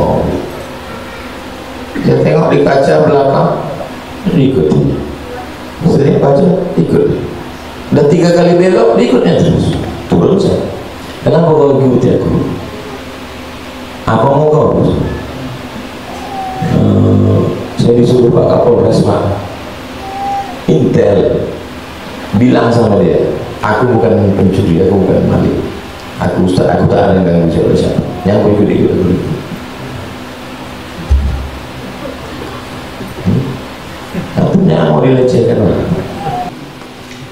mau. Saya tengok di kaca belakang, ikut. Sering baca, ikut. Dan 3 kali belok, ikutnya terus. Turun saya. Kenapa kau ikuti aku? Apa mau kau? Saya disuruh Pak Kapolres Pak Intel bilang sama dia, aku bukan pencuri, aku bukan maling, aku Ustaz, aku tak ada yang ganggu siapa-siapa, yang aku ikut aku ikut. Tentunya mau dilecehkan orang.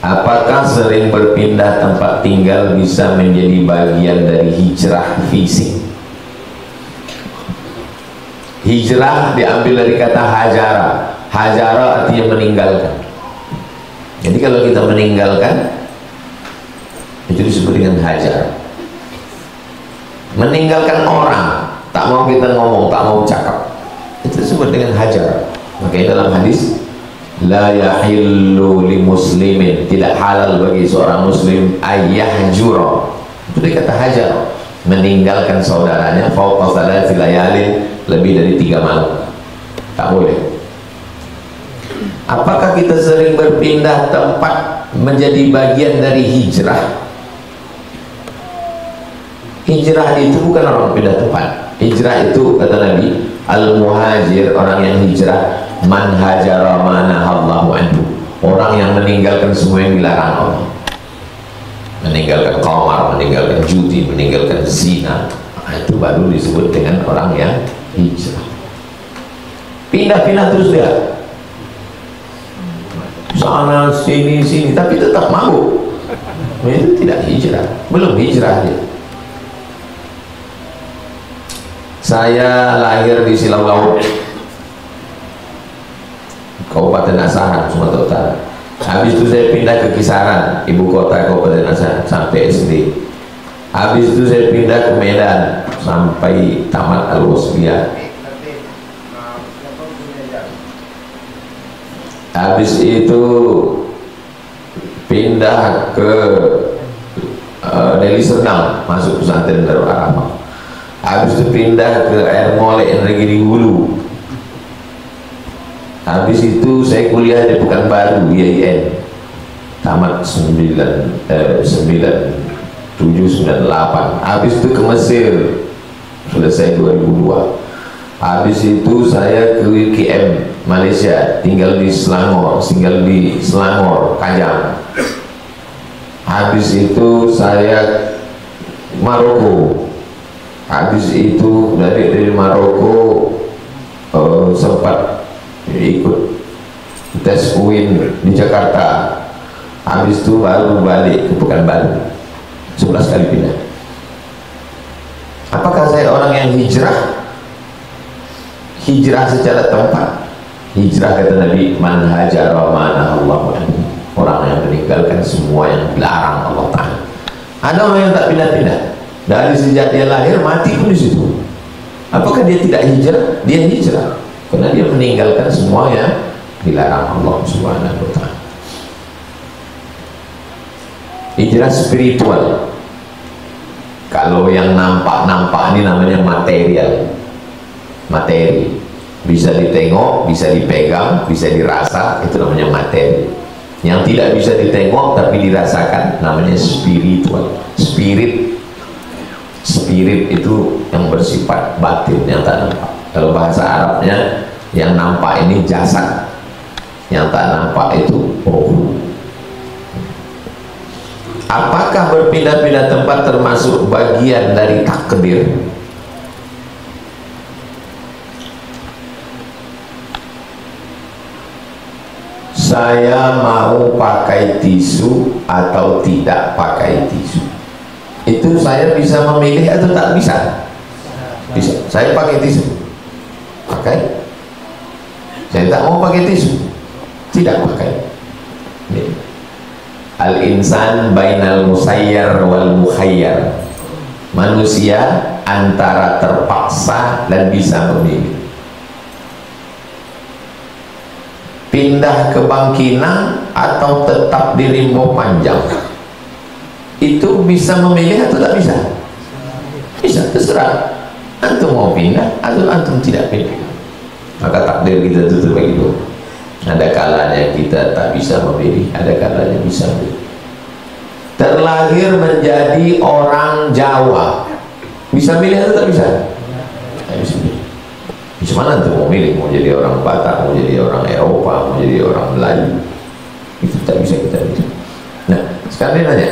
Apakah sering berpindah tempat tinggal bisa menjadi bagian dari hijrah fisik? Hijrah diambil dari kata hajara. Hajara artinya meninggalkan. Jadi kalau kita meninggalkan, itu disebut dengan hajar. Meninggalkan orang, tak mau kita ngomong, tak mau cakap, itu disebut dengan hajar. Makanya dalam hadis, la yahillu li muslimin, tidak halal bagi seorang muslim ayyahjura, itu dikata hajar, meninggalkan saudaranya fauqa salati layalin, lebih dari 3 malam, tak boleh. Apakah kita sering berpindah tempat menjadi bagian dari hijrah? Hijrah itu bukan orang pindah tempat. Hijrah itu kata Nabi, al-muhajir, orang yang hijrah, man hajara ma nahallahu anhu, orang yang meninggalkan semua yang dilarang Allah, meninggalkan qamar, meninggalkan judi, meninggalkan zina, itu baru disebut dengan orang yang hijrah. Pindah-pindah terus dia, sana sini sini, tapi tetap mabuk, itu tidak hijrah, belum hijrah dia. Saya lahir di Silau Laut, Kabupaten Asahan, Sumatera Utara. Habis itu saya pindah ke Kisaran, ibu kota Kabupaten Asahan, sampai SD. Habis itu saya pindah ke Medan sampai tamat Al-Wasbiyah. Habis itu pindah ke Deli Serdang, masuk pesantren Darul Arafah. Habis itu pindah ke Air Molek Negeri Hulu. Habis itu saya kuliah di Pekanbaru, IAIN, tamat 9798. Habis itu ke Mesir, selesai 2002. Habis itu saya ke UKM Malaysia, tinggal di Selangor, Kajang. Habis itu saya Maroko. Habis itu dari Maroko sempat ikut tes UIN di Jakarta. Habis itu baru balik ke Pekanbaru, 11 kali pindah. Apakah saya orang yang hijrah? Hijrah secara tempat. Hijrah kata Nabi, man hajara ma nahallahu anhu, orang yang meninggalkan semua yang dilarang Allah Ta'ala. Ada orang yang tak pindah-pindah, dari sejak dia lahir mati pun di situ. Apakah dia tidak hijrah? Dia hijrah karena dia meninggalkan semua yang dilarang Allah Subhanahu wa Ta'ala. Hijrah spiritual. Kalau yang nampak-nampak ini namanya material, materi, bisa ditengok, bisa dipegang, bisa dirasa, itu namanya materi. Yang tidak bisa ditengok tapi dirasakan namanya spiritual. Spirit itu yang bersifat batin, yang tak nampak. Kalau bahasa Arabnya, yang nampak ini jasad, yang tak nampak itu roh. Apakah berpindah-pindah tempat termasuk bagian dari takdir? Saya mau pakai tisu atau tidak pakai tisu, itu saya bisa memilih atau tak bisa? Bisa. Saya pakai tisu, pakai. Saya tak mau pakai tisu, tidak pakai. Al-insan bainal musayyar wal mukhayyar, manusia antara terpaksa dan bisa memilih. Pindah ke Bangkinang atau tetap di Rimbo Panjang, itu bisa memilih atau tak bisa? Bisa, terserah. Antum mau pindah atau antum tidak pindah, maka takdir kita itu terbagi dua. Ada kalanya kita tak bisa memilih, ada kalanya bisa memilih. Terlahir menjadi orang Jawa, bisa milih atau tak bisa? Tak bisa milih. Gimana antum mau milih, mau jadi orang Batak, mau jadi orang Eropa, mau jadi orang Melayu, itu tak bisa kita milih. Nah, sekarang dia nanya,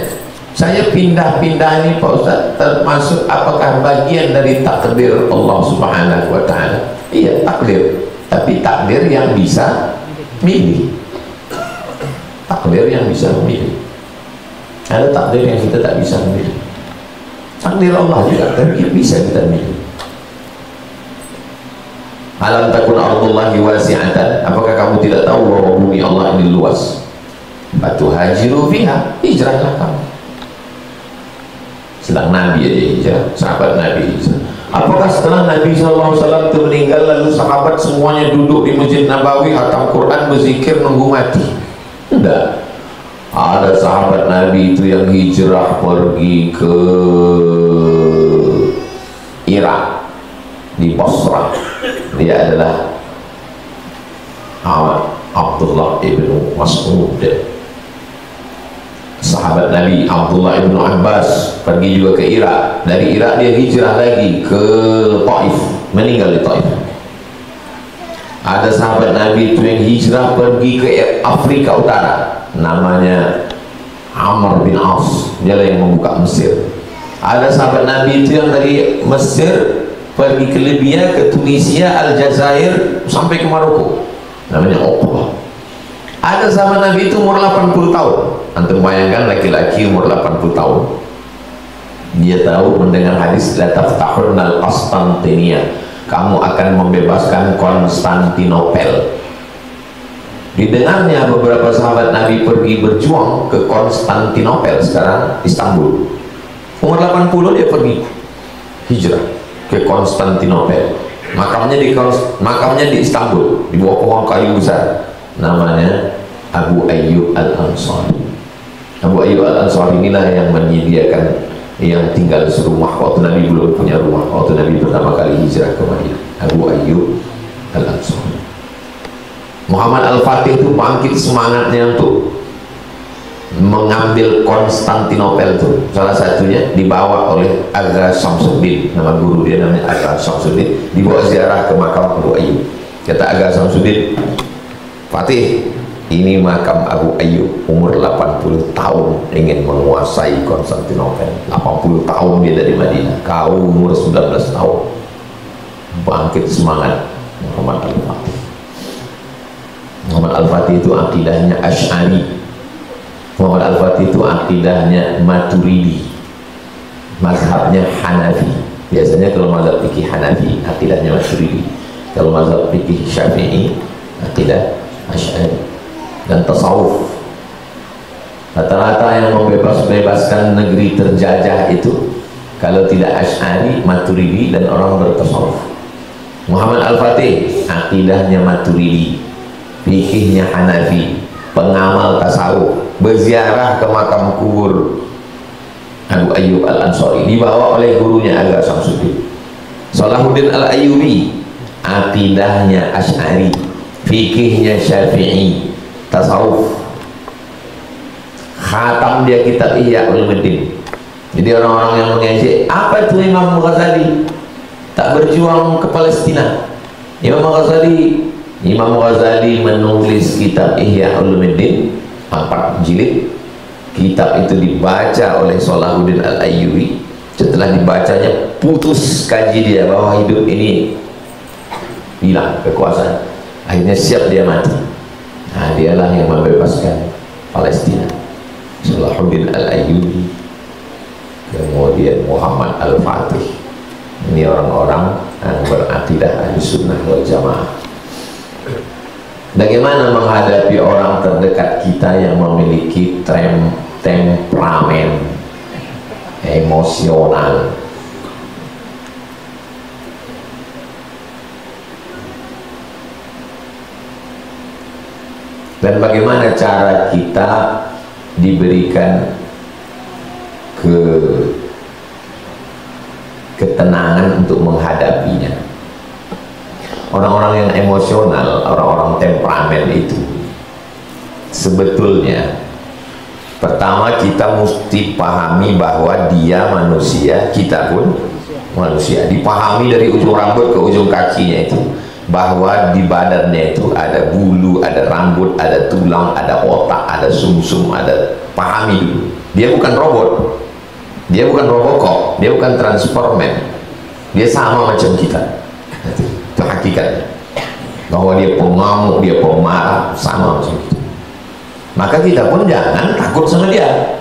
saya pindah-pindah ini Pak Ustaz, termasuk apakah bagian dari takdir Allah Subhanahu wa Ta'ala? Iya, takdir, tapi takdir yang bisa milih. Takdir yang bisa memilih. Ada takdir yang kita tak bisa memilih. Takdir Allah juga, tapi bisa kita milih. Alam takun ardullahi wasi'atan, apakah kamu tidak tahu bahwa bumi Allah ini luas? Fatuhajiru fiha, hijrahlah kamu. Sedang Nabi aja hijrah, sahabat Nabi hijrah. Apakah setelah Nabi SAW itu meninggal lalu sahabat semuanya duduk di Masjid Nabawi, khatam Quran, berzikir, nunggu mati? Tidak. Ada sahabat Nabi itu yang hijrah pergi ke Irak, di Basrah. Dia adalah Abdullah ibnu Mas'ud. Sahabat Nabi Abdullah ibnu Abbas pergi juga ke Irak. Dari Irak dia hijrah lagi ke Taif, meninggal di Taif. Ada sahabat Nabi itu yang hijrah pergi ke Afrika Utara, namanya Amr bin As, dia yang membuka Mesir. Ada sahabat Nabi itu yang dari Mesir pergi ke Libya, ke Tunisia, Aljazair, sampai ke Maroko, namanya Uqbah. Ada sahabat Nabi itu umur 80 tahun. Antum bayangkan laki-laki umur 80 tahun, dia tahu mendengar hadis la taftahurnal Konstantinia, kamu akan membebaskan Konstantinopel. Didengarnya beberapa sahabat Nabi pergi berjuang ke Konstantinopel, sekarang Istanbul. Umur 80 dia pergi hijrah ke Konstantinopel. Makamnya di Istanbul, di bawah pohon kayu besar, namanya Abu Ayyub Al-Ansari. Abu Ayyub Al-Ansari inilah yang menyediakan, yang tinggal serumah waktu Nabi belum punya rumah, waktu Nabi pertama kali hijrah ke Madinah. Abu Ayyub Al-Ansari. Muhammad Al-Fatih itu bangkit semangatnya untuk mengambil Konstantinopel itu. Salah satunya dibawa oleh Aga Samsuddin, nama guru dia namanya Aga Samsuddin, dibawa ziarah ke makam Abu Ayyub. Kata Aga Samsuddin, Fatih, ini makam Abu Ayyub, umur 80 tahun ingin menguasai Konstantinopel. 80 tahun dia dari Madinah, kau umur 19 tahun. Bangkit semangat Muhammad Al-Fatih. Muhammad Al-Fatih itu akidahnya Asy'ari. Muhammad Al-Fatih itu akidahnya Maturidi, mazhabnya Hanafi. Biasanya kalau mazhab fikih Hanafi akidahnya Maturidi, kalau mazhab fikih Syafi'i akidah Asy'ari. Dan tasawuf, rata-rata yang membebaskan negeri terjajah itu kalau tidak Asy'ari, Maturidi, dan orang bertasawuf. Muhammad Al-Fatih akidahnya Maturidi, fikihnya Hanafi, pengamal tasawuf, berziarah ke makam kubur Abu Ayyub Al-Ansari, dibawa oleh gurunya Aga Samsuddin. Salahuddin Al-Ayyubi akidahnya Asy'ari, fikihnya Syafi'i, tasawuf, khatam dia kitab Ihya Ulumuddin. Jadi orang-orang yang mengejek, apa itu Imam Ghazali tak berjuang ke Palestina? Imam Ghazali menulis kitab Ihya Ulumuddin 4 jilid. Kitab itu dibaca oleh Salahuddin Al-Ayyubi. Setelah dibacanya, putus kaji dia bahwa hidup ini hilang kekuasaan, akhirnya siap dia mati. Nah, dialah yang membebaskan Palestina, Salahuddin Al-Ayyubi. Kemudian Muhammad Al-Fatih. Ini orang-orang yang berakidah Ahlussunnah wal Jamaah. Bagaimana menghadapi orang terdekat kita yang memiliki temperamen emosional? Dan bagaimana cara kita diberikan ketenangan untuk menghadapinya. Orang-orang yang emosional, orang-orang temperamen itu sebetulnya pertama kita mesti pahami bahwa dia manusia, kita pun manusia. Dipahami dari ujung rambut ke ujung kakinya itu, bahwa di badannya itu ada bulu, ada rambut, ada tulang, ada otak, ada sumsum, ada, pahami dulu. Dia bukan robot, dia bukan Robocop, dia bukan Transformer, dia sama macam kita. Itu hakikatnya, bahwa dia pengamuk, dia pemarah, sama macam kita. Maka kita pun jangan takut sama dia.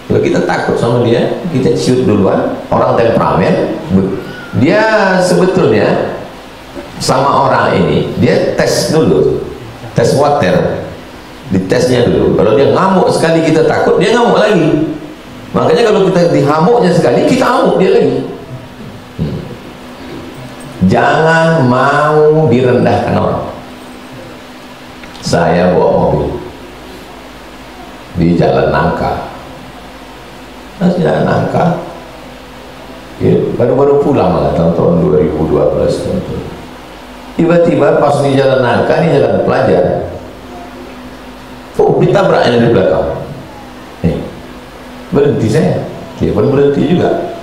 Kalau kita takut sama dia, kita ciut duluan. Orang temperamen, dia sebetulnya sama orang ini, dia tes dulu, tes water, ditesnya dulu. Kalau dia ngamuk sekali, kita takut, dia ngamuk lagi. Makanya kalau kita dihamuknya sekali, kita amuk dia lagi. Jangan mau direndahkan orang. Saya bawa mobil di Jalan Nangka, Jalan Nangka, baru-baru pulang malah tahun 2012 tentu. Tiba-tiba pas di Jalan Nangka, ini jalan pelajar, ditabraknya dari belakang. Berhenti saya, dia pun berhenti juga.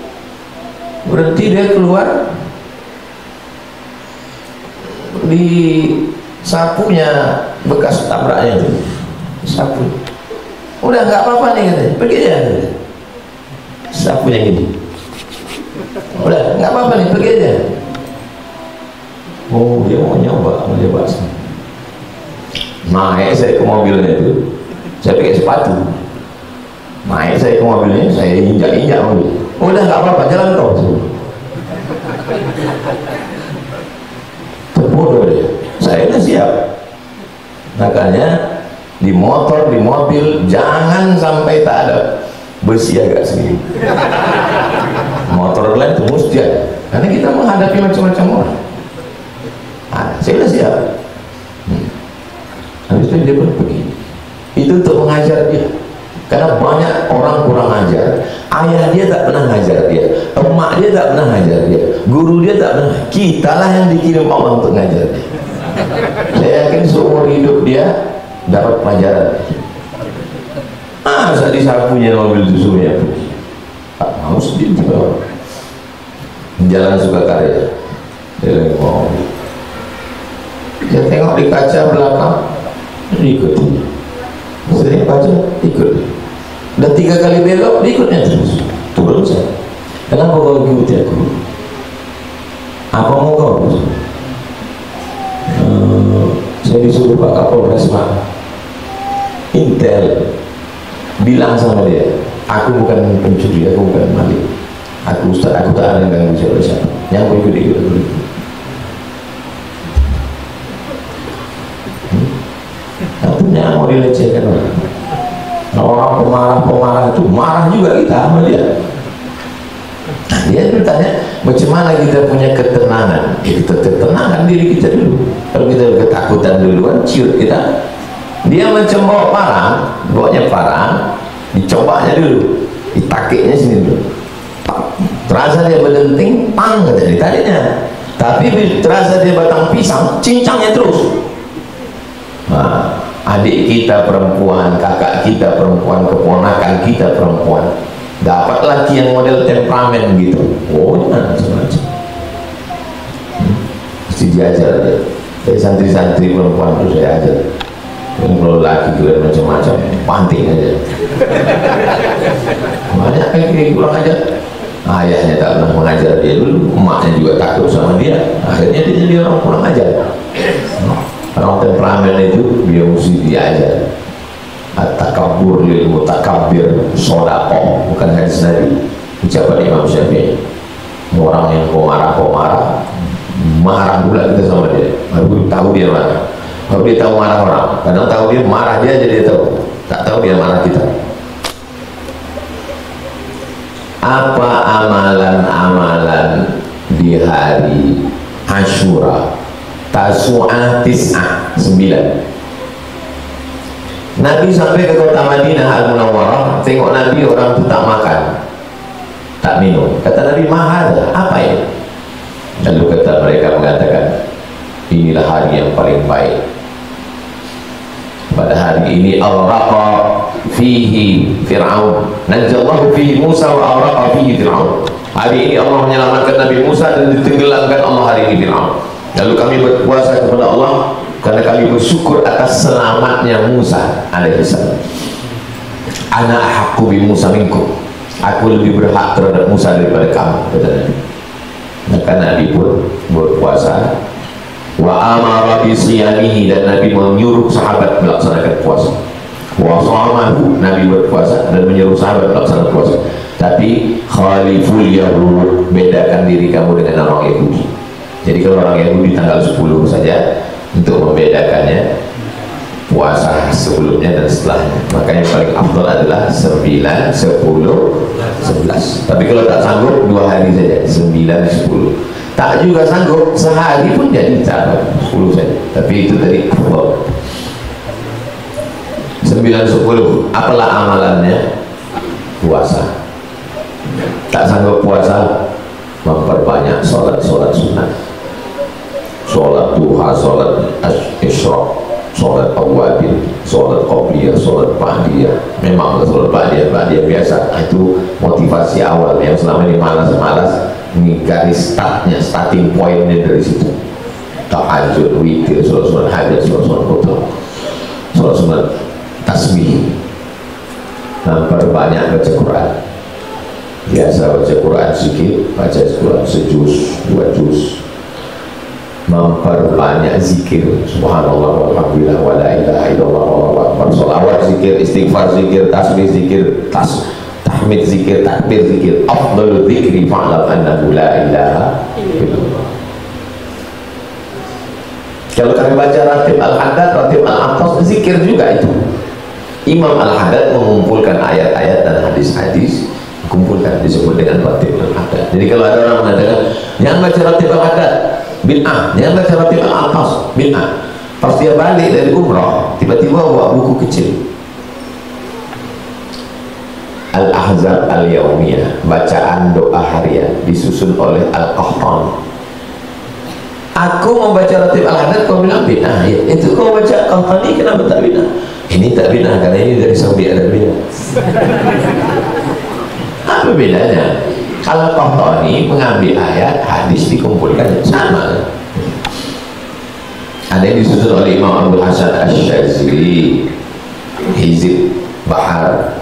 Berhenti, dia keluar, di sapunya bekas tabraknya itu, sapu. Udah nggak apa-apa nih katanya, pergi aja. Sapunya gini, udah nggak apa-apa nih, pergi aja. Oh, dia mau nyoba, mau coba. Naik saya ke mobilnya itu, saya pakai sepatu. Naik saya ke mobilnya, saya injak-injak mobil. Udah nggak apa-apa, jalan terus. Terbodoh dia. Saya udah siap. Makanya di motor, di mobil, jangan sampai tak ada bersiaga sendiri. Motor lain itu mesti ada, karena kita menghadapi macam-macam orang. Saya udah siap. Habis itu dia pun pergi. Itu untuk mengajar dia, karena banyak orang kurang ajar. Ayah dia tak pernah ngajar dia, emak dia tak pernah ngajar dia, guru dia tak pernah. Kitalah yang dikirim Allah untuk ngajar dia. Saya yakin seumur hidup dia dapat pelajaran. Saat disapunya mobil susunya tak mau sedih di bawah. Jalan Sukakarya, dia lagi mau. Dia tengok di kaca belakang, ikutin. Sering baca, ikut. Dan 3 kali belok, ikutnya terus. Turun saya. Kenapa kau ikuti aku? Apa mau kau? Saya disuruh Pak Kapolres, Pak Intel bilang sama dia, aku bukan pencuri, aku bukan maling, aku ustaz, aku tak ada yang ganggu siapa-siapa, yang mau ikut-ikut aku ikut. Artinya mau dilecehkan orang. Nah, orang pemarah-pemarah itu marah juga kita sama dia. Nah, dia bertanya, macam mana kita punya ketenangan? Ya, kita ketenangan diri kita dulu. Kalau kita ketakutan duluan, ciut kita. Dia macam bawa parang, bawanya parang, dicobanya dulu, ditakiknya sini dulu. Terasa dia berdenting, pang kata ditarinya. Tapi terasa dia batang pisang, cincangnya terus. Nah, adik kita perempuan, kakak kita perempuan, keponakan kita perempuan, dapat laki yang model temperamen gitu. Oh, jangan macam-macam. Mesti diajar dia. Saya santri-santri perempuan itu saya ajar. Yang kalau laki juga macam-macam, panting aja. Banyak kayak kurang ajar. Ayahnya tak pernah mengajar dia dulu, emaknya juga takut sama dia. Akhirnya dia jadi orang kurang ajar. Orang temperamen itu dia mesti diajar. At-takabbur lil mutakabbir shadaqah, bukan hadis Nabi, ucapan Imam Syafi'i. Orang yang pemarah-pemarah, marah pula kita sama dia, baru tahu dia marah. Baru dia tahu marah orang, kadang tahu dia marah dia jadi dia tahu, tak tahu dia marah kita. Apa amalan-amalan di hari Asyura, Tasu'ah, Tis'ah, 9? Nabi sampai ke kota Madinah Al-Munawwarah, tengok Nabi orang itu tak makan. tak minum. Kata Nabi, mahal, apa ini? Lalu kata mereka mengatakan, inilah hari yang paling baik. Pada hari ini aghraqa fihi Fir'aun, najjallahu fihi Musa wa aghraqa fihi Fir'aun. Hari ini Allah menyelamatkan Nabi Musa dan ditenggelamkan Allah hari ini Fir'aun. Lalu kami berpuasa kepada Allah karena kami bersyukur atas selamatnya Musa alaihissalam. Ana ahaqqu bi Musa minkum, aku lebih berhak terhadap Musa daripada kamu, kata Nabi. Maka Nabi pun berpuasa. Wa amara bi siyamihi, dan Nabi menyuruh sahabat melaksanakan puasa. Wa shamahu, Nabi berpuasa dan menyuruh sahabat melaksanakan puasa. Tapi khaliful yahud, bedakan diri kamu dengan orang Yahudi. Jadi kalau orang Yahudi tanggal 10 saja, untuk membedakannya puasa sebelumnya dan setelahnya. Maka yang paling afdal adalah 9, 10, 11. Tapi kalau tak sanggup 2 hari saja, 9, 10. Tak juga sanggup sehari pun jadi cara 10 saja. Tapi itu tadi afdal. 9, 10. Apalah amalannya? Puasa. Tak sanggup puasa, memperbanyak sholat-sholat sunnah, sholat duha, sholat isyraq, sholat awabin, sholat qabliyah, sholat ba'diyah. Memang sholat ba'diyah biasa, itu motivasi awal. Yang selama ini malas-malas, ini garis startnya, starting pointnya dari situ. Tahajud, witir, sholat sunat hajat, sholat sunat qadar, sholat sunat tasbih, memperbanyak baca Quran. Biasa baca Quran sedikit, baca Quran sejuz, 2 juz. Memperbanyak zikir, subhanallah walhamdulillah wa la ilaha illallah wallahu akbar, sholawat zikir, istighfar zikir, tasbih zikir, tahmid zikir, takbir zikir. Afdalul dzikri fa'lam annahu la ilaha illallah. Kalau kalian baca Ratib Al-Haddad, Ratib Al-Aqtas, zikir juga itu. Imam Al-Haddad mengumpulkan ayat-ayat dan hadis-hadis, kumpulkan, disebut dengan Ratib Al-Haddad. Jadi kalau ada orang mengatakan jangan baca Ratib Al-Haddad, bid'ah, jangan baca Ratib Al-Aqtas, bid'ah. Pas dia balik dari umrah, tiba-tiba bawa buku kecil Al-Ahzab Al-Yaumiyah, bacaan doa harian, disusun oleh Al-Qahtani. Aku mau baca Ratib Al-Haddad, kau bilang bid'ah. Ya, itu kau baca Qahtani, kenapa tak bid'ah? Ini tak bid'ah karena ini dari Saudi Arabia. Apa bedanya? Kalau Qahtani mengambil ayat, hadis dikumpulkan, sama. Ada yang disusun oleh Imam Abdul Hasan Asy-Syadzili, Hizib Bahar.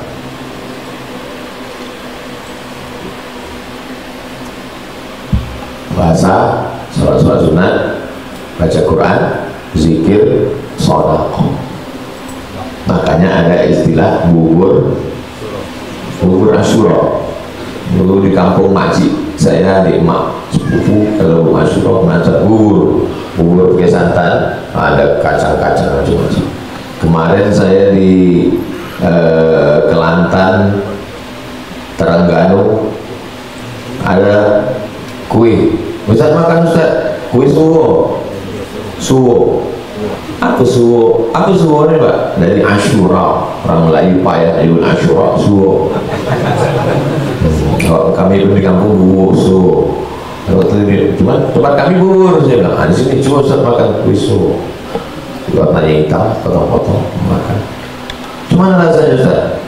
Bahasa, sholat-sholat sunat, baca Quran, zikir, sedekah. Makanya ada istilah bubur Asyura. Dulu di kampung Maji, saya di emak sepupu kalau Asyura masak bubur pakai santan, ada kacang-kacang macam-macam. Kemarin saya di Kelantan, Terengganu, ada kue. Ustaz makan Ustaz, kue suwo. Apa suwo? Apa suwo ini Pak? Dari Asyura. Orang Melayu payah ayun Asyura, suwo. Kalau kami pun di kampung bubur suwo. Cuma tempat kami bubur, saya bilang, di sini cuma Ustaz makan kue suwo. Warnanya hitam, potong-potong makan. Cuma rasanya Ustaz?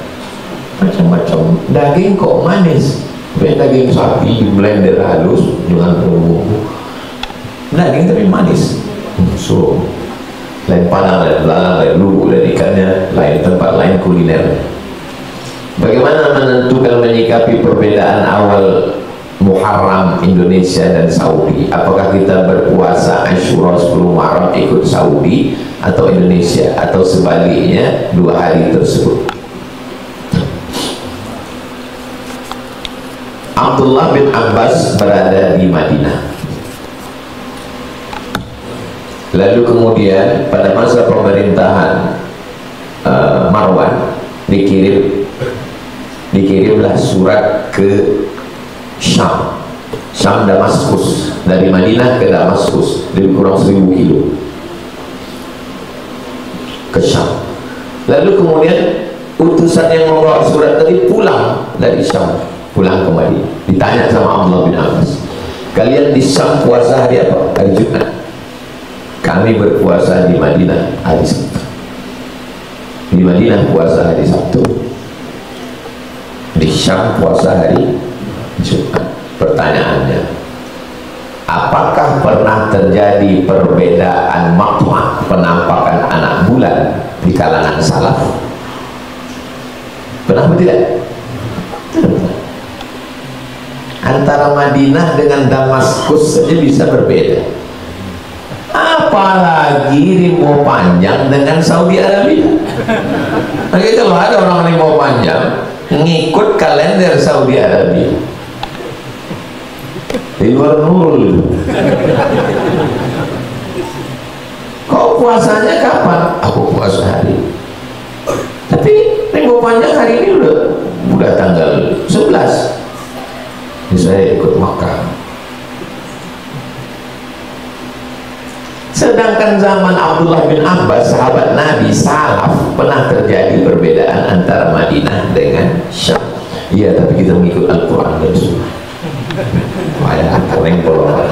Macam-macam. Daging kok manis. Daging sapi di blender halus dengan bumbu. Daging tapi manis. So lain padang, lain belalang, lain lubuk, lain ikannya, lain tempat, lain kuliner. Bagaimana menentukan menyikapi perbedaan awal Muharram Indonesia dan Saudi? Apakah kita berpuasa Asyura 10 Muharram ikut Saudi atau Indonesia, atau sebaliknya 2 hari tersebut? Abdullah bin Abbas berada di Madinah. Lalu kemudian pada masa pemerintahan Marwan dikirimlah surat ke Syam Damaskus, dari Madinah ke Damaskus, lebih kurang 1000 kilo ke Syam. Lalu kemudian utusan yang membawa surat tadi pulang dari Syam, pulang ke Madinah. Ditanya sama Abdullah bin Abbas, kalian di Syam puasa hari apa? Hari Jumat. Kami berpuasa di Madinah hari Sabtu. Di Madinah puasa hari Sabtu, di Syam puasa hari Jumat. Pertanyaannya, apakah pernah terjadi perbedaan makna penampakan anak bulan di kalangan salaf? Pernah atau tidak? Antara Madinah dengan Damaskus saja bisa berbeda, apalagi rimau panjang dengan Saudi Arabia. Lagi kalau ada orang rimau panjang ngikut kalender Saudi Arabia, di luar nurul. Kau puasanya kapan? Aku puasa hari, tapi rimau panjang hari ini udah tanggal 11. Saya ikut Makkah. Sedangkan zaman Abdullah bin Abbas, sahabat Nabi salaf, pernah terjadi perbedaan antara Madinah dengan Syam. Iya, tapi kita mengikut Al-Quran dan Sunnah. Wah, keren bolong.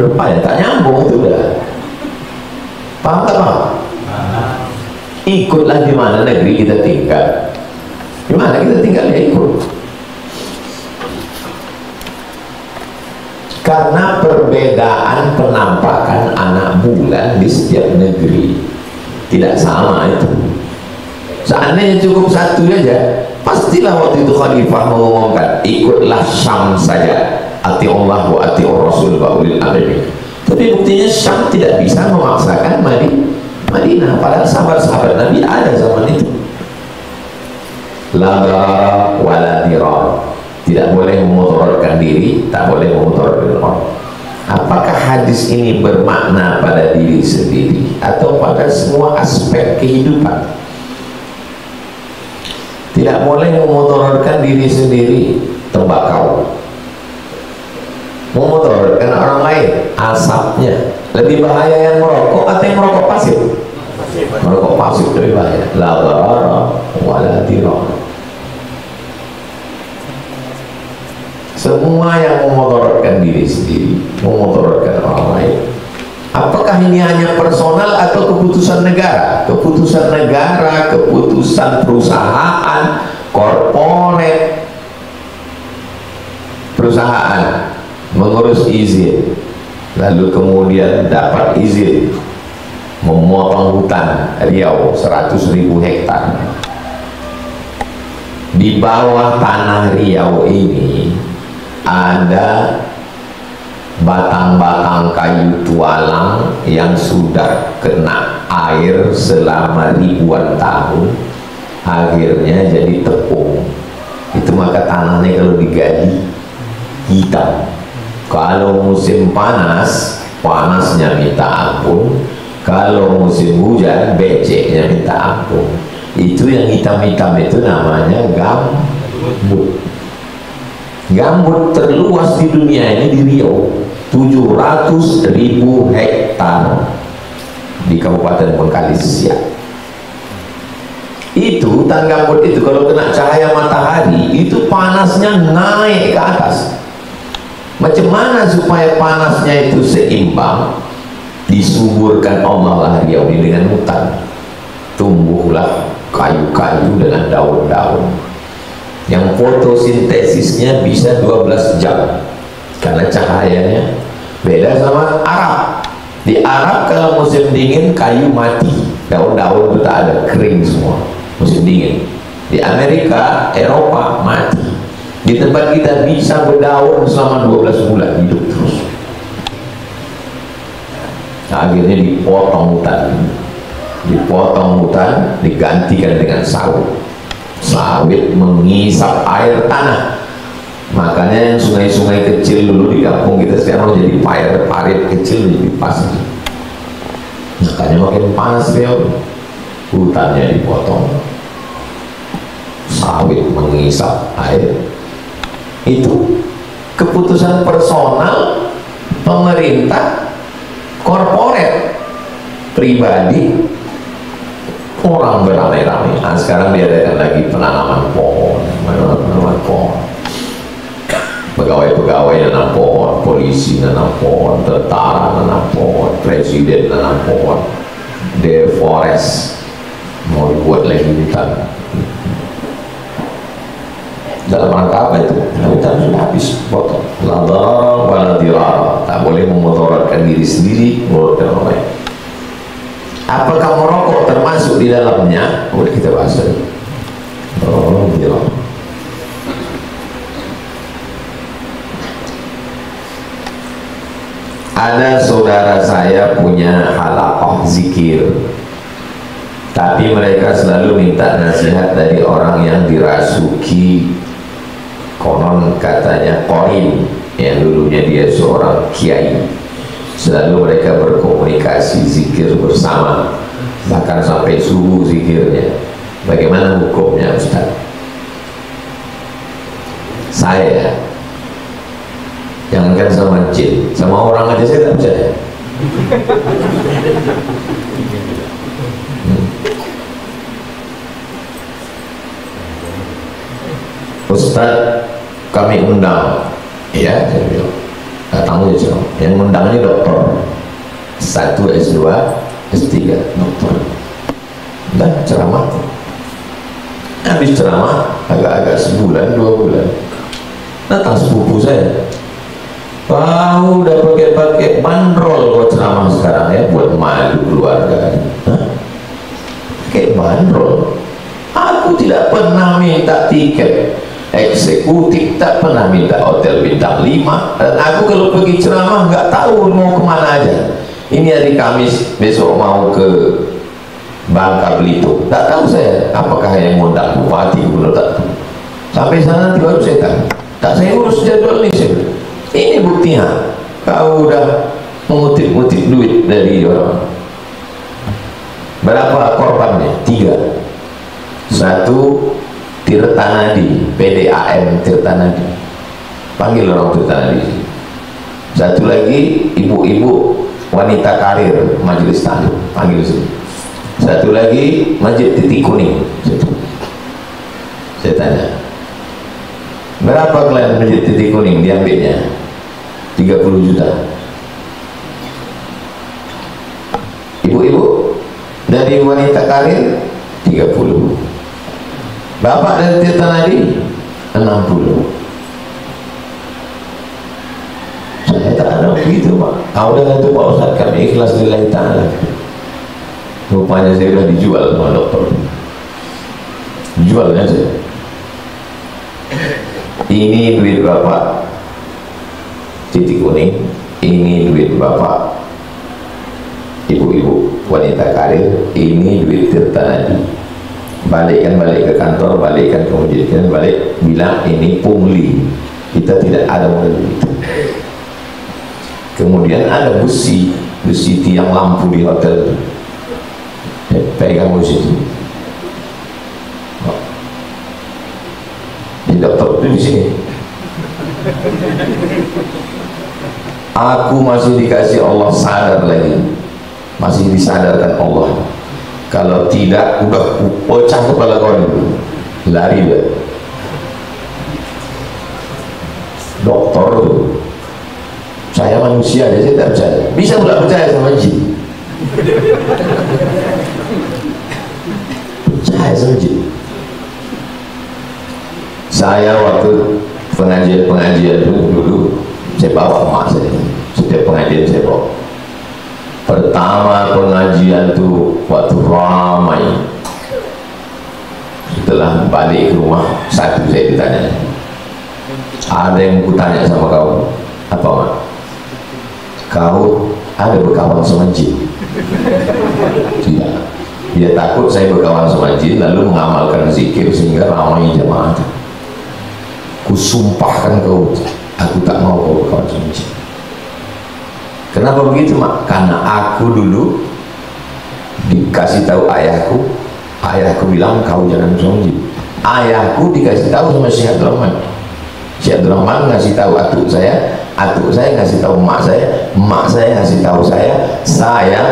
Lupa ya, tak nyambung itu udah. Paham tak paham? Ikutlah di mana negeri kita tinggal. Gimana kita tinggal ya ikut. Karena perbedaan penampakan anak bulan di setiap negeri tidak sama itu. Seandainya cukup satu saja, pastilah waktu itu khalifah mengumumkan ikutlah Syam saja, ati Allah wa ati Rasul wa ulil amri. Tapi buktinya Syam tidak bisa memaksakan Madinah, padahal sahabat-sahabat Nabi ada zaman itu. La darara wala dirar, tidak boleh memudaratkan diri, tak boleh memudaratkan orang. Apakah hadis ini bermakna pada diri sendiri atau pada semua aspek kehidupan? Tidak boleh memudaratkan diri sendiri, tembakau. Memudaratkan orang lain, asapnya. Lebih bahaya yang merokok atau yang merokok pasif? Merokok pasif lebih bahaya. La darara wala dirar. Semua yang memudaratkan diri sendiri, memudaratkan orang lain. Apakah ini hanya personal atau keputusan negara? Keputusan negara, keputusan perusahaan, korporat. Perusahaan mengurus izin, lalu kemudian dapat izin memotong hutan Riau 100.000 hektar. Di bawah tanah Riau ini ada batang-batang kayu tualang yang sudah kena air selama ribuan tahun, akhirnya jadi tepung. Itu maka tanahnya kalau digali hitam. Kalau musim panas, panasnya minta ampun. Kalau musim hujan, beceknya minta ampun. Itu yang hitam-hitam itu namanya gambut. Gambut terluas di dunia ini di Riau, 700.000 hektar di Kabupaten Bengkalis Siak. Itu hutan gambut itu kalau kena cahaya matahari itu panasnya naik ke atas. Macam mana supaya panasnya itu seimbang? Disuburkan Allah lah Riau ini dengan hutan. Tumbuhlah kayu-kayu dengan daun-daun yang fotosintesisnya bisa 12 jam karena cahayanya. Beda sama Arab. Di Arab kalau musim dingin kayu mati, daun-daun itu tak ada, kering semua musim dingin. Di Amerika, Eropa mati. Di tempat kita bisa berdaun selama 12 bulan hidup terus. Nah, akhirnya dipotong hutan, digantikan dengan sawit. Sawit mengisap air tanah. Makanya yang sungai-sungai kecil dulu di kampung kita sekarang jadi parit kecil jadi pasir. Makanya makin panas ya, hutannya dipotong, sawit mengisap air. Itu keputusan personal pemerintah, korporat, pribadi, orang beramai-ramai. Nah, sekarang diadakan lagi penanaman pohon, pegawai-pegawai nanam pohon, polisi nanam pohon, tentara nanam pohon, presiden nanam pohon, deforest mau dibuat lagi hutan. Dalam rangka apa itu? Hutan sudah habis, potong. La darar wa la dirar. Tak boleh memudaratkan diri sendiri, memudaratkan orang lain. Apakah merokok termasuk di dalamnya? Boleh kita bahas tadi. Oh, dirar. Ada saudara saya punya halaqah zikir, tapi mereka selalu minta nasihat dari orang yang dirasuki, konon katanya qarin, yang dulunya dia seorang kiai. Selalu mereka berkomunikasi zikir bersama, bahkan sampai subuh zikirnya. Bagaimana hukumnya Ustaz? Saya jangankan sama jin, sama orang aja saya tak percaya. Ustaz, kami undang, ya, saya bilang, datang aja. Yang undang ini dokter, S1, S2, S3, dokter. Dan ceramah. Habis ceramah, agak-agak sebulan, 2 bulan, datang sepupu saya. Kau udah pakai bandrol kau ceramah sekarang ya, buat malu keluarga. Pakai bandrol. Aku tidak pernah minta tiket eksekutif, tak pernah minta hotel bintang 5, dan aku kalau pergi ceramah nggak tahu mau kemana aja. Ini hari Kamis, besok mau ke Bangka Belitung, tak tahu saya apakah yang mengundang bupati, gubernur, tak tahu. Sampai sana nanti baru saya tahu. Tak saya urus jadwal ini. Ini buktinya kau udah mengutip-ngutip duit dari orang. Berapa korbannya? 3. 1 Tirtanadi, PDAM Tirtanadi, panggil orang Tirtanadi. 1 lagi ibu-ibu wanita karir Majelis Taklim, panggil sini. 1 lagi Masjid Titik Kuning. Saya tanya, berapa klien Masjid Titik Kuning diambilnya? 30 juta. Ibu-ibu dari wanita karir 30. Bapak dari Tirtanadi 60. Saya tak ada begitu Pak. Udah itu Pak Ustaz, kami ikhlas lillahi ta'ala. Rupanya saya sudah dijual sama dokter. Jualnya saya. Ini duit Bapak Titik Kuning, ini duit Bapak ibu-ibu wanita karir, ini duit Tirtanadi. Balikkan balik ke kantor, balikkan ke masjid, balik, bilang ini pungli, kita tidak ada model itu. Kemudian ada besi tiang lampu di hotel, pegang besi itu. Ini dokter itu di sini. Aku masih dikasih Allah sadar lagi, masih disadarkan Allah. Kalau tidak, udah pecah kepala kau dulu, lari deh. Dokter tuh, saya manusia aja, saya tak percaya. Bisa nggak percaya sama jin? Percaya sama jin. Saya waktu pengajian dulu saya bawa emak saya, setiap pengajian saya bawa. Pertama pengajian tuh waktu ramai, setelah balik ke rumah, 1 saya ditanya, ada yang kutanya sama kau, apa Mak? Kau ada berkawan sama jin? Tidak. Dia takut saya berkawan sama jin lalu mengamalkan zikir sehingga ramai jamaah. Kusumpahkan kau, aku tak mau kau berkawan sama jin. Kenapa begitu Mak? Karena aku dulu dikasih tahu ayahku bilang kau jangan sama jin. Ayahku dikasih tahu sama Syekh Abdul Rahman, Syekh Abdul Rahman ngasih tahu atuk saya ngasih tahu emak saya ngasih tahu saya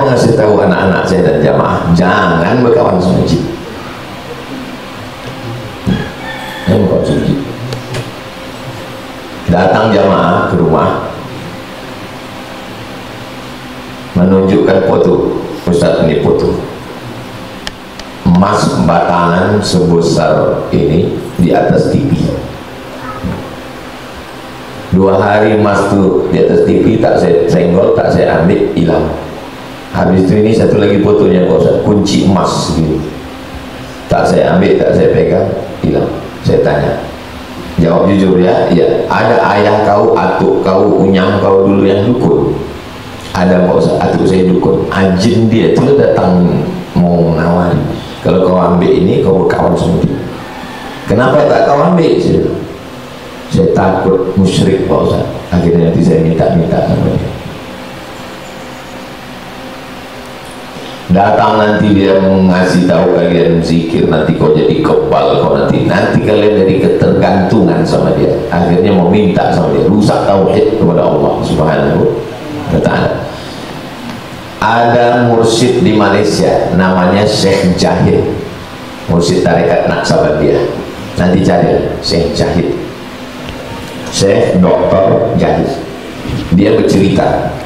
mengasih tahu anak-anak saya dan jamaah, jangan berkawan sama jin. Yang berkawan sama jin. Datang jamaah ke rumah, menunjukkan foto, Ustaz ini foto emas batangan sebesar ini di atas TV. 2 hari emas tuh di atas TV, tak saya senggol, tak saya ambil, hilang. Habis itu ini satu lagi fotonya Pak Ustaz, kunci emas gitu, tak saya ambil, tak saya pegang, hilang. Saya tanya, jawab jujur ya, iya. Ada ayah kau, atuk kau, unyang kau dulu yang dukun? Ada Pak Ustaz, atuk saya dukun. Jin dia itu datang mau nawari, kalau kau ambil ini kau berkawan sama dia. Kenapa tak kau ambil? Saya takut musyrik Pak Ustaz. Akhirnya nanti saya minta-minta sama dia. Datang nanti dia mengasih tahu kalian zikir, nanti kau jadi kebal, kau nanti kalian jadi ketergantungan sama dia. Akhirnya mau minta sama dia, rusak tauhid kepada Allah Subhanahu wa Ta'ala. Ada mursyid di Malaysia namanya Syekh Jahid, mursyid tarekat Naqsabandiyah. Nanti cari Syekh Jahid, Syekh Dr. Jahid. Dia bercerita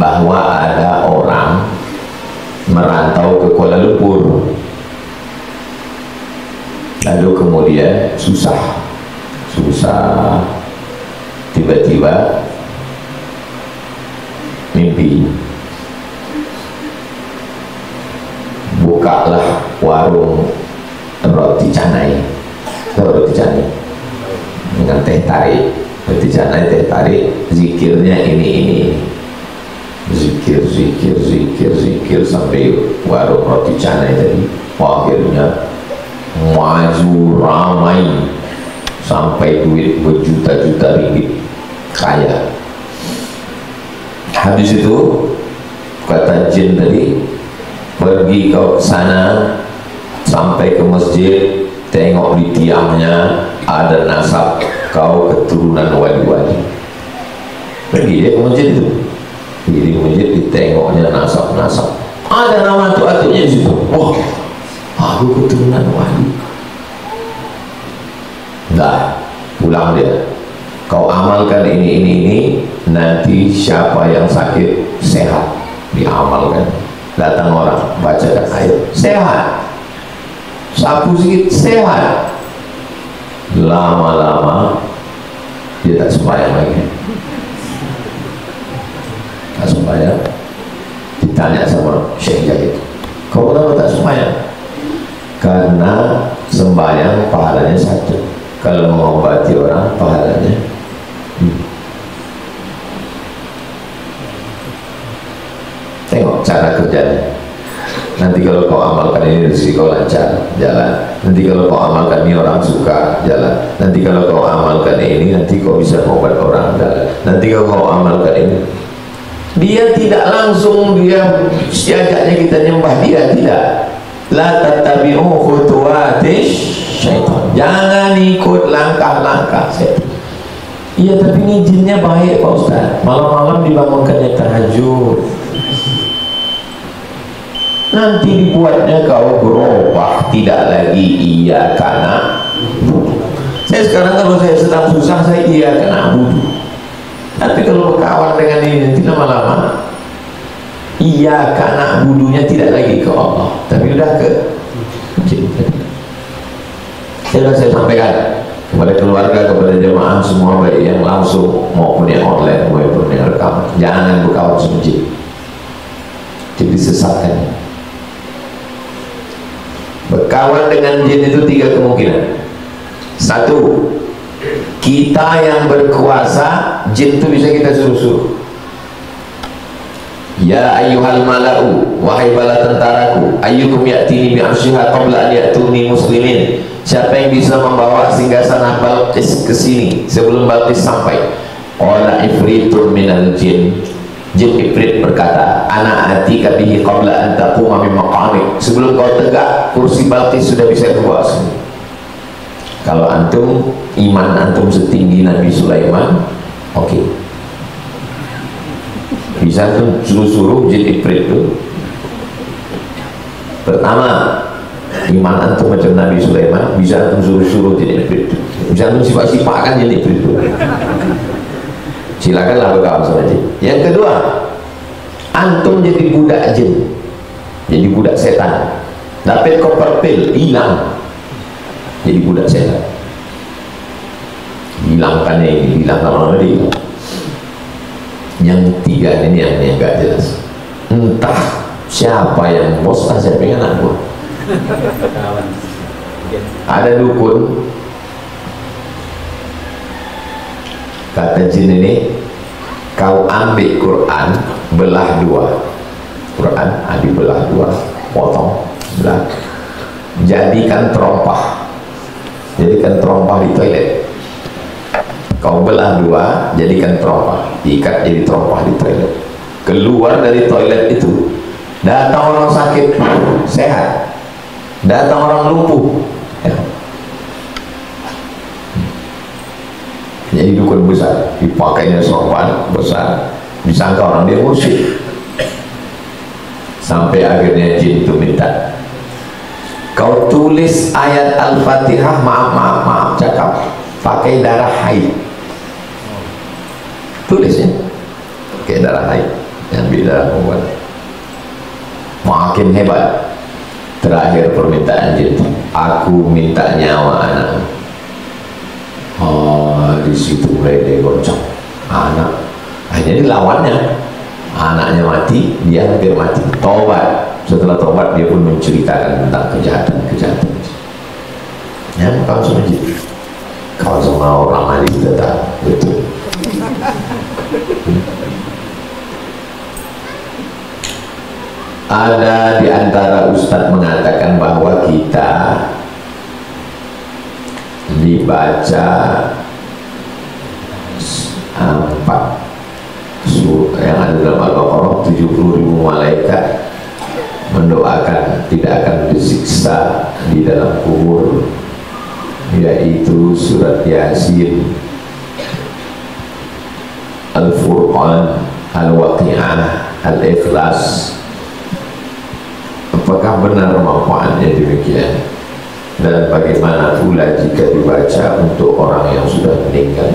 bahwa ada orang merantau ke Kuala Lumpur, lalu kemudian susah tiba-tiba mimpi bukalah warung roti canai dengan teh tarik, roti canai teh tarik, zikirnya ini zikir sampai warung roti canai tadi. Akhirnya maju ramai sampai duit berjuta-juta ringgit, kaya. Habis itu kata jin tadi, pergi kau ke sana sampai ke masjid, tengok di tiangnya ada nasab kau keturunan wali-wali. Pergi dia ke masjid itu, di masjid ditengoknya nasab ada nama atuk-atuknya di situ. Wah, aku keturunan wali. Dah pulang dia, kau amalkan ini, nanti siapa yang sakit sehat, diamalkan. Datang orang bacakan ayat, sehat, sapu sedikit, sehat. Lama-lama dia tak sembahyang lagi, tak sembahyang. Ditanya sama Syekh Jahid, kau kenapa tak sembahyang? Karena sembahyang pahalanya satu, kalau mengobati orang pahalanya tengok cara kerjanya. Nanti kalau kau amalkan ini rezeki kau lancar, jalan. Nanti kalau kau amalkan ini orang suka, jalan. Nanti kalau kau amalkan ini, nanti kau bisa mengobat orang, jalan. Nanti kalau kau amalkan ini, dia tidak langsung dia siajaknya kita nyembah dia, tidak. La tattabi'u khutuwatish syaitan, jangan ikut langkah-langkah syaitan. Iya, tapi ini jinnya baik Pak Ustaz, malam-malam dibangunkannya tahajud, nanti dibuatnya kau berubah, tidak lagi iya karena saya sekarang kalau saya sedang susah saya iya karena budu, tapi kalau berkawan dengan ini nanti lama-lama iya karena budunya tidak lagi ke Allah, tapi udah ke saya sampaikan kepada keluarga, kepada jemaah semua, baik yang langsung maupun yang online maupun yang rekaman, jangan berkawan sama jin, jadi sesatkan. Berkawan dengan jin itu 3 kemungkinan. 1, kita yang berkuasa, jin itu bisa kita suruh-suruh. Ya ayyuhal mala'u, wahai bala tentaraku, ayyukum ya'tini bi'arsyiha qabla an ya'tuni muslimin. Siapa yang bisa membawa singgasana Balqis ke sini sebelum Balqis sampai? Qala ifritun minal jin. Jin Ifrit berkata, ana atika bihi qabla an taquma min maqamik. Sebelum kau tegak, kursi Balqis sudah bisa keluar sini. Kalau antum, iman antum setinggi Nabi Sulaiman, oke. Bisa antum suruh-suruh jin ifrit itu. Pertama, iman antum macam Nabi Sulaiman, bisa antum suruh-suruh jin ifrit itu. Bisa antum sifat-sifatkan jin ifrit itu. Silakanlah berkawan sama jin. Yang kedua, antum jadi budak jin, jadi budak setan. Dapat koperpil, hilang, jadi budak setan. Hilangkan ini, hilangkan orang ini. Yang tiga ini yang enggak jelas. Entah siapa yang bos, siapa yang anak buah. Ada dukun, kata jin ini, kau ambil Quran, belah dua. Quran dibelah dua, potong, belah, jadikan terompah, jadikan terompah di toilet. Kau belah dua, jadikan terompah, diikat jadi terompah di toilet. Keluar dari toilet itu, datang orang sakit sehat, datang orang lumpuh, ya. Jadi dukun besar, dipakainya sorban besar, disangka orang dia mursyid. Sampai akhirnya jin itu minta, kau tulis ayat Al-Fatihah, maaf cakap, pakai darah haid. Tulis ya, pakai darah haid, yang darah perempuan. Makin hebat. Terakhir permintaan jin, aku minta nyawa anak. Di situ mulai dia goncang anak. Akhirnya lawannya, anaknya mati, dia hampir mati. Tobat. Setelah tobat dia pun menceritakan tentang kejahatan. Ya, kau sama jin, kau sama orang hadis tetap betul. Ada di antara ustadz mengatakan bahwa kita dibaca 4 yang ada dalam Al-Baqarah, 70.000 malaikat mendoakan tidak akan disiksa di dalam kubur, yaitu surat Yasin, Al-Furqan, Al-Waqi'ah, Al-Ikhlas. Apakah benar manfaatnya demikian? Dan bagaimana pula jika dibaca untuk orang yang sudah meninggal?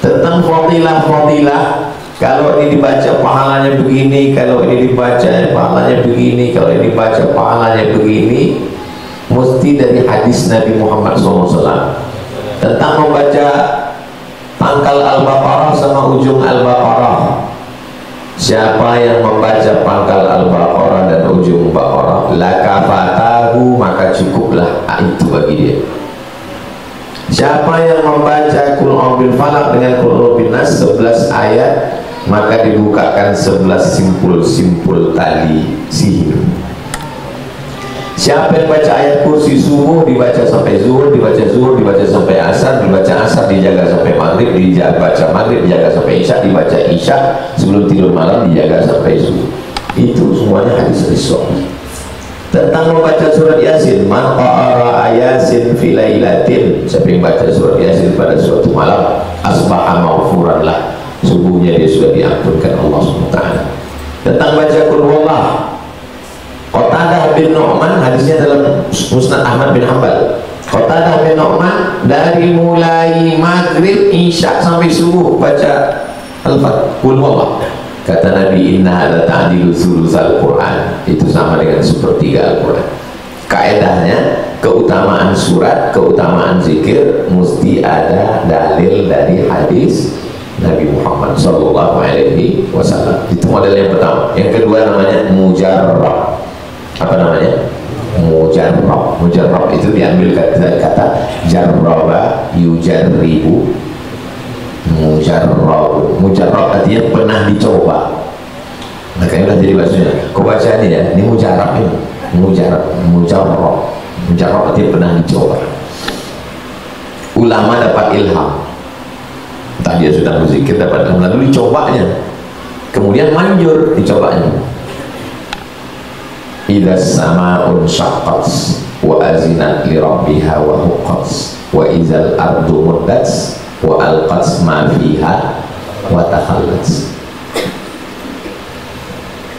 Tentang fadilah-fadilah, kalau ini dibaca pahalanya begini, kalau ini dibaca pahalanya begini, kalau ini dibaca pahalanya begini, mesti dari hadis Nabi Muhammad SAW tentang membaca pangkal Al-Baqarah sama ujung Al-Baqarah. Siapa yang membaca pangkal Al-Baqarah dan ujung Baqarah, lakafatahu, maka cukuplah itu bagi dia. Siapa yang membaca Qul a'udzu falaq dengan Qul a'udzu binnas 11 ayat, maka dibukakan 11 simpul-simpul tali sihir. Siapa yang baca ayat kursi subuh, dibaca sampai zuhur, dibaca zuhur, dibaca sampai asar, dibaca asar, dijaga sampai maghrib, dibaca maghrib, dijaga sampai isya, dibaca isya, sebelum tidur malam dijaga sampai subuh. Itu semuanya hadis-hadis sahih. Tentang membaca surat Yasin, man qara'a Yasin fi lailatin, siapa yang baca surat Yasin pada suatu malam, asbaha maghfuran lah, subuhnya dia sudah diampunkan Allah SWT. Tentang baca Qul huwallah, Qatadah bin Nu'man, hadisnya dalam Musnad Ahmad bin Hanbal. Qatadah bin Nu'man dari mulai maghrib, isya sampai subuh baca Al-Fatihah, Qul huwallah. Kata Nabi, inna la ta'dilu thulutsal Quran, itu sama dengan sepertiga Al-Quran. Kaedahnya, keutamaan surat, keutamaan zikir mesti ada dalil dari hadis Nabi Muhammad SAW. Itu model yang pertama. Yang kedua namanya mujarrab. Apa namanya? Mujarrab. Mujarrab itu diambil kata jarraba yujarribu. Mujarrab artinya pernah dicoba. Makanya udah jadi bahasanya. Kau baca ini ya, ini mujarrab ini. Mujarrab artinya pernah dicoba. Ulama dapat ilham, entah dia sudah berzikir dapat ilham, lalu dicobanya, kemudian manjur dicobanya. Idza sama'un syaqqat wa azinat li rabbiha wa huqqat. wa izal ardu muddat wa alqat ma fiha wa takhallat.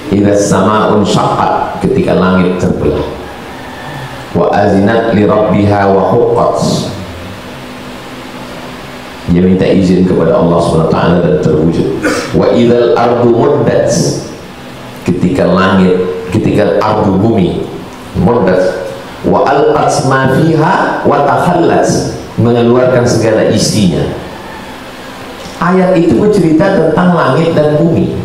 Idza sama'un syaqqat, ketika langit terbelah, wa azinat li rabbiha wa huqqat, dia minta izin kepada Allah SWT dan terwujud. Wa idzal ardu muddat, ketika langit, ketika ardu bumi muddat, wa alqat ma fiha wa takhallat, mengeluarkan segala isinya. Ayat itu bercerita tentang langit dan bumi,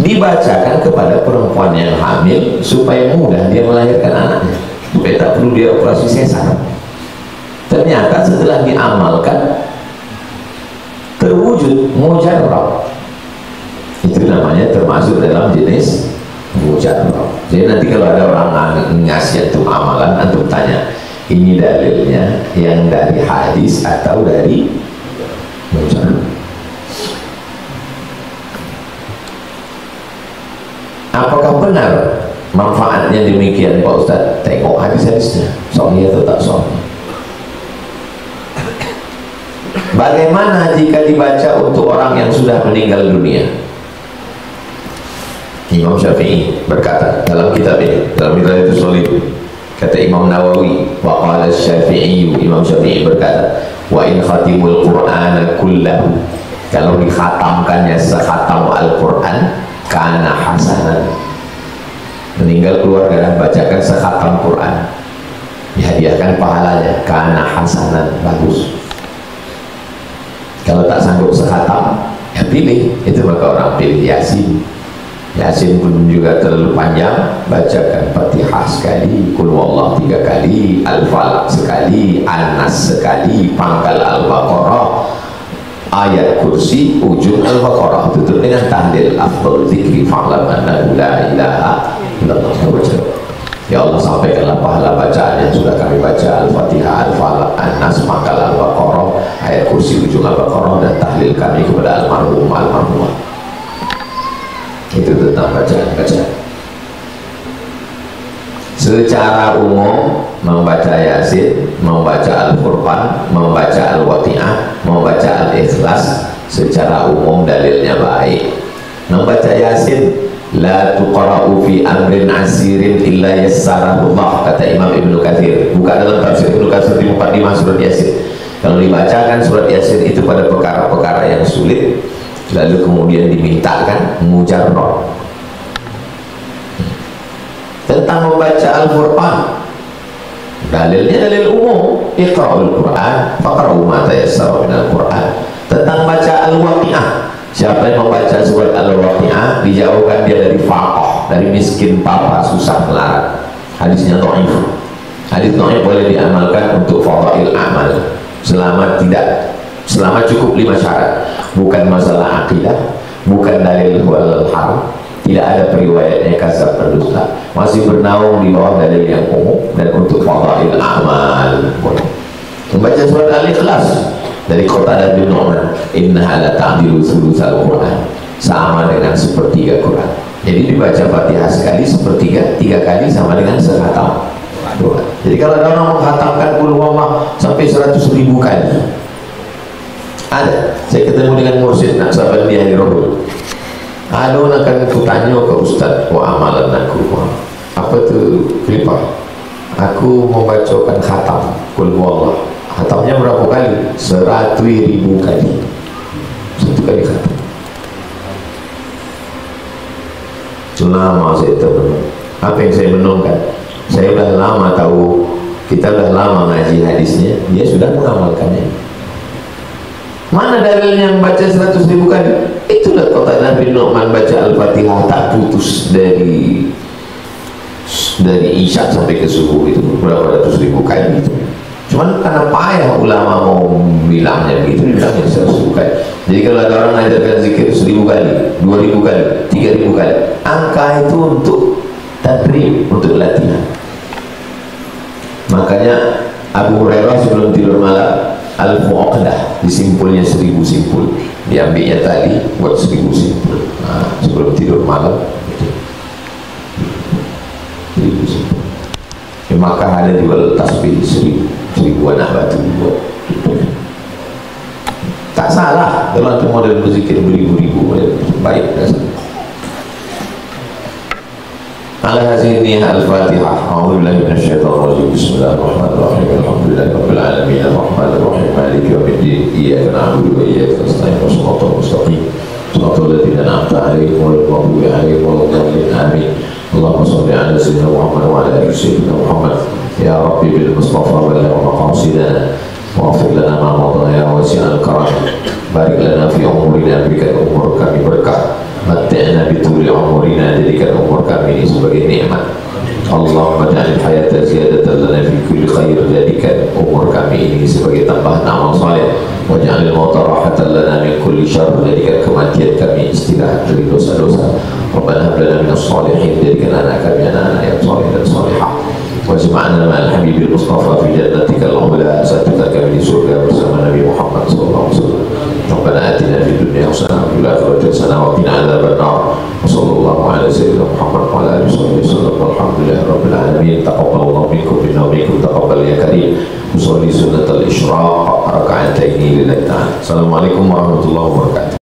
dibacakan kepada perempuan yang hamil supaya mudah dia melahirkan anaknya, supaya tak perlu dia operasi sesar. Ternyata setelah diamalkan terwujud mujarrab. Itu namanya termasuk dalam jenis mujarrab. Jadi nanti kalau ada orang ngasih antum amalan, antum tanya, ini dalilnya yang dari hadis atau dari mujarrab? Apakah benar manfaatnya demikian Pak Ustadz? Tengok hadis-hadisnya, sahih atau tak sahih. Bagaimana jika dibaca untuk orang yang sudah meninggal dunia? Imam Syafi'i berkata dalam kitab ini, dalam kitab itu solid, kata Imam Nawawi, wa qala Syafi'i, Imam Syafi'i berkata, wa in khatimul Qur'ana kullahu, kalau dikhatamkannya sekhatam Al-Quran, kana hasanan, meninggal keluarga bacakan sekhatam Quran, dihadiahkan pahalanya, kana hasanan, bagus. Kalau tak sanggup sekhatam, ya pilih, itu maka orang pilih Yasin. Yasin pun juga terlalu panjang, bacakan Fatihah sekali, Qul Huwallah 3 kali, Al-Falaq sekali, An-Nas sekali, pangkal Al-Baqarah, ayat kursi, ujung Al-Baqarah, tutup dengan tahlil, afdal zikri fa'lam annahu la ilaha illallah. Ya Allah, sampaikanlah pahala bacaan yang sudah kami baca, Al-Fatihah, Al-Falaq, An-Nas, pangkal Al-Baqarah, ayat kursi, ujung Al-Baqarah, dan tahlil kami kepada almarhum almarhumah. Itu tentang bacaan-bacaan. Secara umum membaca Yasin, membaca Al-Furqan, membaca Al-Waqi'ah, membaca Al-Ikhlas, secara umum dalilnya baik. Membaca Yasin, la tuqra'u fi amrin asirin illa yassarahu Allah, kata Imam Ibnu Katsir. Buka dalam tafsir Ibnu Katsir di Muqaddimah surat Yasin. Kalau dibacakan surat Yasin itu pada perkara-perkara yang sulit, lalu kemudian dimintakan mujarrab. Tentang membaca Al-Qur'an, dalilnya dalil umum, iqra'ul Qur'an faqra'u ma tayassara minal Qur'an. Tentang baca Al-Waqi'ah, siapa yang membaca surat Al-Waqi'ah dijauhkan dia dari faqah, dari miskin papa susah melarat. Hadisnya dhaif. Hadis dhaif boleh diamalkan untuk fadail amal selama cukup 5 syarat. Bukan masalah akidah, bukan dalil wal haram, tidak ada periwayatnya kasab berdusta, masih bernaung di bawah dalil yang umum, dan untuk fadail amal boleh. Membaca surat Al-Ikhlas dari Qatadah bin Nu'man, innaha la ta'dilu thulutsal Qur'an, sama dengan sepertiga Quran. Jadi dibaca Fatihah sekali, sepertiga, 3 kali sama dengan sekhatam Quran. Jadi kalau ada orang menghatamkan Qul Huwallah sampai 100.000 kali, ada, saya ketemu dengan mursyid nak sahabat dia di Rohul. Aduh, akan kutanya ke Ustaz, amalan aku apa tu kelipah, aku membacakan khatam Qul Huwallah. Khatamnya berapa kali? 100.000 kali, 1 kali khatam. Lama saya termenung. Apa yang saya menungkan? Saya sudah lama tahu, kita sudah lama ngaji hadisnya, dia sudah mengamalkannya. Mana dalilnya yang baca 100.000 kali? Itulah Qatadah bin Nu'man baca Al-Fatihah tak putus dari Isya sampai ke subuh, itu berapa ratus ribu kali itu. Cuman karena payah ulama mau bilangnya begitu, bilangnya 100.000 kali. Jadi kalau ada orang ngajarkan zikir 1.000 kali, 2.000 kali, 3.000 kali, angka itu untuk tadrib, untuk latihan. Makanya Abu Hurairah sebelum tidur malam, Al-Mu'aqdah, disimpulnya 1.000 simpul, diambilnya tali buat 1.000 simpul. Nah, sebelum tidur malam itu 1.000 simpul. Di Makkah ada jual tasbih seribu anak batu buat. Tak salah kalau itu model berzikir beribu-ribu, baik. Ala hadhihi al-Fatihah. A'udzu billahi minasyaitonir rajim. Bismillahirrahmanirrahim. Alhamdulillahirabbil alamin. Arrahmanir rahim. Maliki yaumiddin. Iyyaka na'budu wa iyyaka nasta'in. Shiratal mustaqim. Shiratal ladzina an'amta 'alaihim ghairil maghdubi 'alaihim waladdallin. Amin. Allahumma shalli 'ala sayyidina Muhammad wa 'ala ali sayyidina Muhammad. Ya Rabbi bil Mustafa balligh maqasidana waghfir lana ma madha ya wasi'al karam. Barik lana fi umurina, berikan umur kami berkah. Mata'na bituli umurina, jadikan umur kami ini sebagai nikmat. Allahumma ja'al hayata ziyadatan lana fi kulli khair, jadikan umur kami ini sebagai tambahan amal saleh. Waj'al al-mauta rahatan lana min kulli syarr, jadikan kematian kami istirahat dari dosa-dosa. Rabbana hab lana minas shalihin, jadikan anak kami anak-anak yang saleh dan salihah. Wajma'na ma'al habibil Mustafa fi jannatikal ula, satukan kami di surga bersama Nabi Muhammad sallallahu alaihi wasallam. Rabbana atina fid dunya hasanah wa fil akhirati hasanah wa qina adzabannar. Wassallallahu ala sayyidina Muhammad wa ala alihi wasallam. Walhamdulillahirabbil alamin. Taqabbalallahu minkum minna wa minkum taqabbal ya karim. Usolli sunnatal isyraq raka'ataini lillahi ta'ala. Assalamualaikum warahmatullahi wabarakatuh.